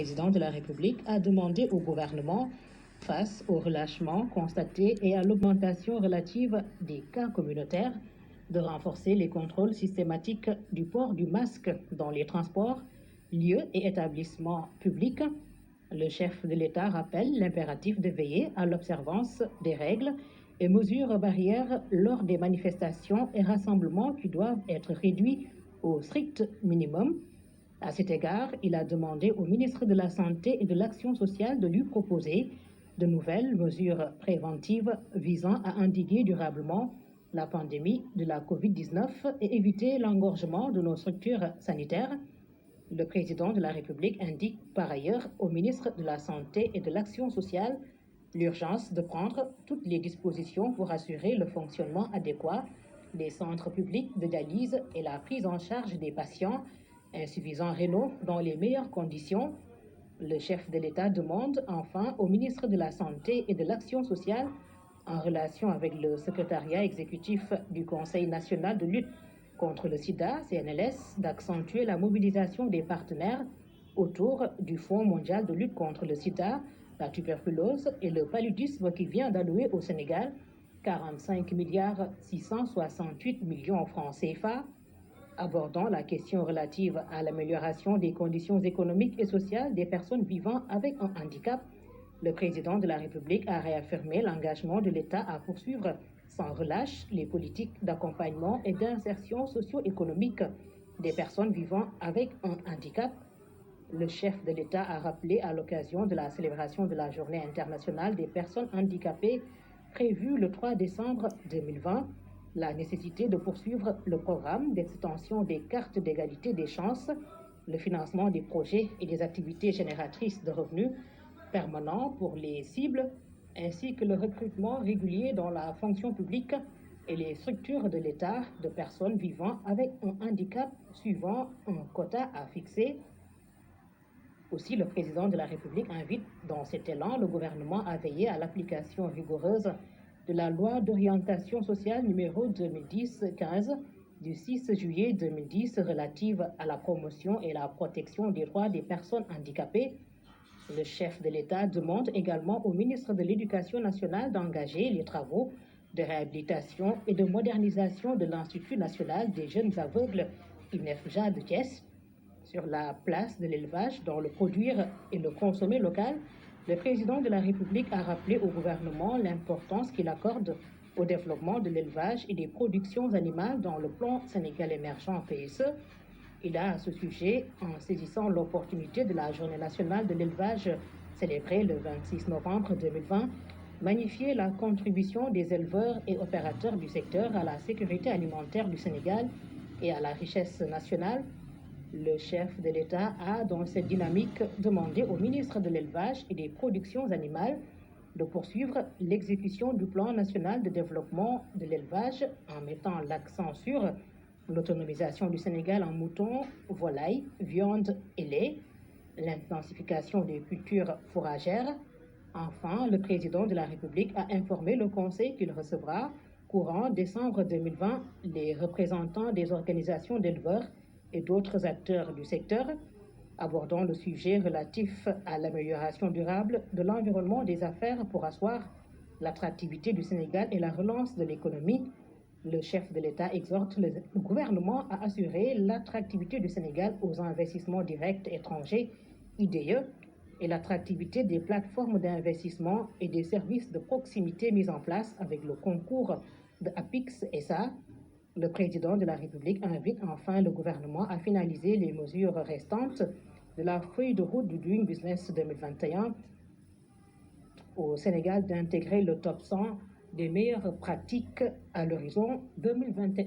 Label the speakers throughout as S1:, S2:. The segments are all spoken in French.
S1: Le président de la République a demandé au gouvernement, face au relâchement constaté et à l'augmentation relative des cas communautaires, de renforcer les contrôles systématiques du port du masque dans les transports, lieux et établissements publics. Le chef de l'État rappelle l'impératif de veiller à l'observance des règles et mesures barrières lors des manifestations et rassemblements qui doivent être réduits au strict minimum. À cet égard, il a demandé au ministre de la Santé et de l'Action sociale de lui proposer de nouvelles mesures préventives visant à endiguer durablement la pandémie de la COVID-19 et éviter l'engorgement de nos structures sanitaires. Le président de la République indique par ailleurs au ministre de la Santé et de l'Action sociale l'urgence de prendre toutes les dispositions pour assurer le fonctionnement adéquat des centres publics de dialyse et la prise en charge des patients insuffisants rénaux dans les meilleures conditions. Le chef de l'État demande enfin au ministre de la Santé et de l'Action sociale, en relation avec le secrétariat exécutif du Conseil national de lutte contre le sida, CNLS, d'accentuer la mobilisation des partenaires autour du Fonds mondial de lutte contre le sida, la tuberculose et le paludisme qui vient d'allouer au Sénégal 45 milliards 668 millions francs CFA. Abordant la question relative à l'amélioration des conditions économiques et sociales des personnes vivant avec un handicap, le président de la République a réaffirmé l'engagement de l'État à poursuivre sans relâche les politiques d'accompagnement et d'insertion socio-économique des personnes vivant avec un handicap. Le chef de l'État a rappelé à l'occasion de la célébration de la Journée internationale des personnes handicapées prévue le 3 décembre 2020 la nécessité de poursuivre le programme d'extension des cartes d'égalité des chances, le financement des projets et des activités génératrices de revenus permanents pour les cibles, ainsi que le recrutement régulier dans la fonction publique et les structures de l'État de personnes vivant avec un handicap suivant un quota à fixer. Aussi, le président de la République invite dans cet élan le gouvernement à veiller à l'application rigoureuse de la loi d'orientation sociale numéro 2010-15 du 6 juillet 2010 relative à la promotion et la protection des droits des personnes handicapées. Le chef de l'État demande également au ministre de l'Éducation nationale d'engager les travaux de réhabilitation et de modernisation de l'Institut national des jeunes aveugles INEFJA de Thiès. Sur la place de l'élevage dans le produire et le consommer local, le président de la République a rappelé au gouvernement l'importance qu'il accorde au développement de l'élevage et des productions animales dans le plan Sénégal émergent PSE. Il a à ce sujet, en saisissant l'opportunité de la Journée nationale de l'élevage célébrée le 26 novembre 2020, magnifié la contribution des éleveurs et opérateurs du secteur à la sécurité alimentaire du Sénégal et à la richesse nationale. Le chef de l'État a, dans cette dynamique, demandé au ministre de l'Élevage et des Productions animales de poursuivre l'exécution du plan national de développement de l'élevage en mettant l'accent sur l'autonomisation du Sénégal en moutons, volailles, viande et lait, l'intensification des cultures fourragères. Enfin, le président de la République a informé le Conseil qu'il recevra, courant décembre 2020, les représentants des organisations d'éleveurs et d'autres acteurs du secteur, abordant le sujet relatif à l'amélioration durable de l'environnement des affaires pour asseoir l'attractivité du Sénégal et la relance de l'économie. Le chef de l'État exhorte le gouvernement à assurer l'attractivité du Sénégal aux investissements directs étrangers, IDE, et l'attractivité des plateformes d'investissement et des services de proximité mis en place avec le concours de APIX SA. Le président de la République invite enfin le gouvernement à finaliser les mesures restantes de la feuille de route du Doing Business 2021 au Sénégal d'intégrer le top 100 des meilleures pratiques à l'horizon 2021.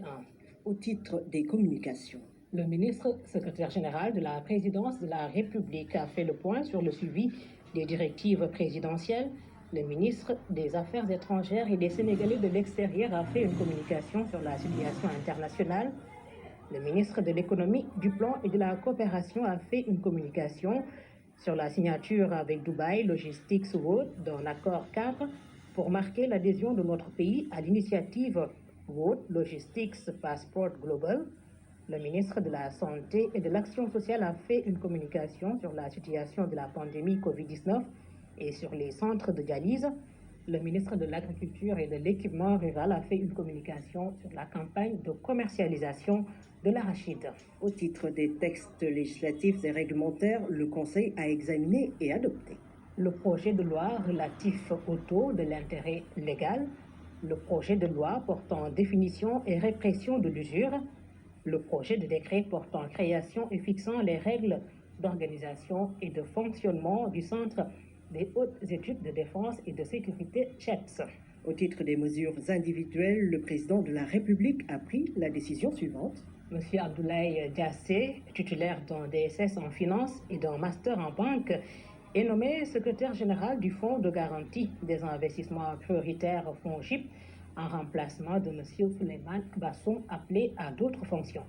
S2: Au titre des communications,
S1: le ministre secrétaire général de la présidence de la République a fait le point sur le suivi des directives présidentielles. Le ministre des Affaires étrangères et des Sénégalais de l'extérieur a fait une communication sur la situation internationale. Le ministre de l'économie, du plan et de la coopération a fait une communication sur la signature avec Dubai Logistics World d'un accord cadre pour marquer l'adhésion de notre pays à l'initiative World Logistics Passport Global. Le ministre de la Santé et de l'Action sociale a fait une communication sur la situation de la pandémie Covid-19 et sur les centres de dialyse. Le ministre de l'Agriculture et de l'Équipement rural a fait une communication sur la campagne de commercialisation de l'arachide.
S2: Au titre des textes législatifs et réglementaires, le Conseil a examiné et adopté
S1: le projet de loi relatif au taux de l'intérêt légal, le projet de loi portant définition et répression de l'usure, le projet de décret portant création et fixant les règles d'organisation et de fonctionnement du Centre des hautes études de défense et de sécurité CHEPS.
S2: Au titre des mesures individuelles, le président de la République a pris la décision suivante.
S1: M. Abdoulaye Diassé, titulaire d'un DSS en finance et d'un master en banque, est nommé secrétaire général du Fonds de garantie des investissements prioritaires FONGIP en remplacement de M. Souleymane Basson, appelé à d'autres fonctions.